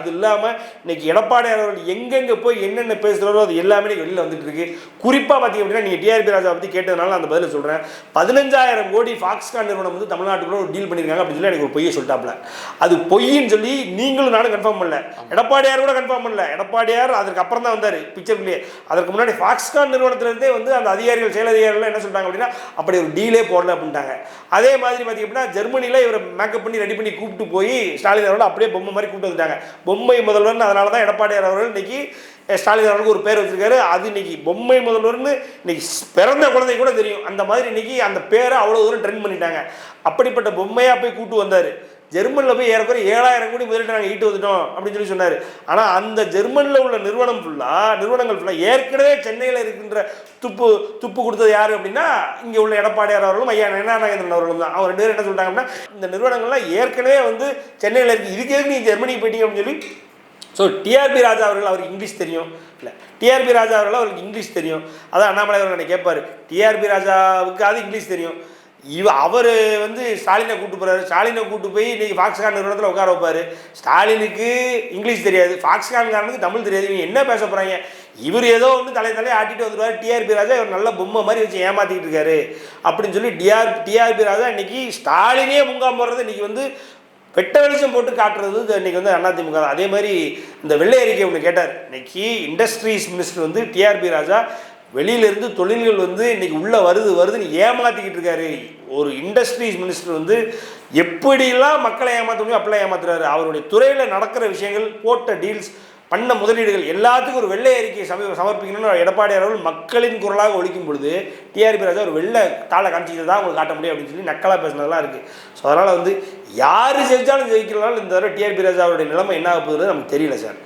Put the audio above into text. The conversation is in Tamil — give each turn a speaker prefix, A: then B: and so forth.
A: அது இல்லாமல் இன்னைக்கு எடப்பாடியார் அவர்கள் எங்கெங்கே போய் என்னென்ன பேசுகிறாரோ அது எல்லாமே வெளியில் வந்துட்டு இருக்கு. குறிப்பாக பார்த்தீங்க அப்படின்னா நீங்கள் டிஆர்பி ராஜா பற்றி கேட்டதுனால அந்த பதில் சொல்கிறேன். 15,000 கோடி ஃபாக்ஸ்கான் நிறுவனம் வந்து தமிழ்நாட்டுக்குள்ள ஒரு டீல் பண்ணியிருக்காங்க அப்படின்னு சொல்லி எனக்கு ஒரு பொய்யை சொல்லிட்டாப்ல. அது பொய்ன்னு சொல்லி நீங்களும் நானும் கன்ஃபார்ம் பண்ணல, எடப்பாடியார் கூட கன்ஃபார்ம் பண்ணல. எடப்பாடியார் அதற்கு அப்புறம் தான் வந்தார் பிக்சர்லேயே. அதற்கு முன்னாடி ஃபாக்ஸ்கான் நிறுவனத்திலிருந்தே வந்து அந்த அதிகாரிகள் செயல் அதிகாரிகள் என்ன சொல்லிட்டாங்க அப்படின்னா அப்படி ஒரு டீலே போடல அப்படின்ட்டாங்க. அதே மாதிரி பார்த்தீங்க அப்படின்னா ஜெர்மனியில் இவரை மேக்கப் பண்ணி ரெடி பண்ணி கூப்பிட்டு போய் ஸ்டாலின் அவர்கள் அப்படியே பொம்மை மாதிரி கூப்பிட்டு வந்துட்டாங்க. பொம்மை முதல்வர். அதனால தான் எடப்பாடியார் அவர்கள் இன்னைக்கு ஸ்டாலின் அவர்களுக்கு ஒரு பேர் வச்சிருக்காரு. அது இன்னைக்கு பொம்மை முதல்வர்னு இன்னைக்கு பிறந்த குழந்தை கூட தெரியும். அந்த மாதிரி இன்னைக்கு அந்த பேரை அவ்வளோ தூரம் ட்ரெண்ட் பண்ணிட்டாங்க. அப்படிப்பட்ட பொம்மையாக போய் கூப்பிட்டு வந்தார். ஜெர்மனில் போய் ஏறக்குறைய 7,000 கோடி முதலீட்டு நாங்கள் ஈட்டு வந்துட்டோம் அப்படின்னு சொல்லி சொன்னார். ஆனால் அந்த ஜெர்மனியில் உள்ள நிறுவனங்கள் ஃபுல்லாக ஏற்கனவே சென்னையில் இருக்கின்ற துப்பு கொடுத்தது யார் அப்படின்னா இங்கே உள்ள எடப்பாடியார் அவர்களும் ஐயா நாகேந்திரன் அவர்களும் தான். அவங்க 2 பேரும் என்ன சொல்லிட்டாங்கன்னா இந்த நிறுவனங்கள்லாம் ஏற்கனவே வந்து சென்னையில் இருக்குது, இதுக்கு எதுக்கு நீங்கள் ஜெர்மனிக்கு போயிட்டீங்க அப்படின்னு சொல்லி. ஸோ டிஆர்பி ராஜா அவர்கள் அவருக்கு இங்கிலீஷ் தெரியும் இல்லை, டிஆர்பி ராஜா அவர்கள் அவருக்கு இங்கிலீஷ் தெரியும். அதான் அண்ணாமலை அவர்கள் என்னை கேட்பார், டிஆர்பி ராஜாவுக்கு அது இங்கிலீஷ் தெரியும். அவர் வந்து ஸ்டாலினை கூப்பிட்டு போகிறாரு. ஸ்டாலினை கூப்பிட்டு போய் இன்றைக்கி ஃபாக்ஸ்கான் நிறுவனத்தில் உட்கார வைப்பார். ஸ்டாலினுக்கு இங்கிலீஷ் தெரியாது, ஃபாக்ஸ்கான்காரனுக்கு தமிழ் தெரியாது. இவங்க என்ன பேச போகிறாங்க? இவர் ஏதோ ஒன்று தலையை ஆட்டிட்டு வந்துடுவார். டிஆர்பி ராஜா இவர் நல்ல பொம்மை மாதிரி வச்சு ஏமாற்றிக்கிட்டு இருக்காரு அப்படின்னு சொல்லி டிஆர்பி ராஜா இன்றைக்கி ஸ்டாலினே முங்காம போடுறது இன்றைக்கி வந்து வெட்ட வெளிச்சம் போட்டு காட்டுறது இன்றைக்கி வந்து அதிமுக தான். அதே மாதிரி இந்த வெள்ளை அறிக்கை ஒன்று கேட்டார். இன்றைக்கி இண்டஸ்ட்ரீஸ் மினிஸ்டர் வந்து டிஆர்பி ராஜா வெளியிலேருந்து தொழில்கள் வந்து இன்றைக்கி உள்ளே வருதுன்னு ஏமாற்றிக்கிட்டு இருக்காரு. ஒரு இண்டஸ்ட்ரீஸ் மினிஸ்டர் வந்து எப்படிலாம் மக்களை ஏமாற்ற முடியும் அப்படிலாம் ஏமாத்துறாரு. அவருடைய துறையில் நடக்கிற விஷயங்கள், போட்ட டீல்ஸ், பண்ண முதலீடுகள் எல்லாத்துக்கும் ஒரு வெள்ளை அறிக்கையை சமர்ப்பிக்கணும்னு எடப்பாடியார் அவர்கள் மக்களின் குரலாக ஒழிக்கும் பொழுது டிஆர்பி ராஜா ஒரு வெள்ளை தாளை காமிச்சிட்டு தான் உங்களுக்கு காட்ட முடியும் அப்படின்னு சொல்லி நக்கலாக பேசினதெல்லாம் இருக்குது. ஸோ அதனால் வந்து யார் ஜெயிச்சாலும் ஜெயிக்கிறனால இந்த தடவை டிஆர்பி ராஜா அவருடைய நிலைமை என்ன ஆக போகுதுன்னு நமக்கு தெரியல சார்.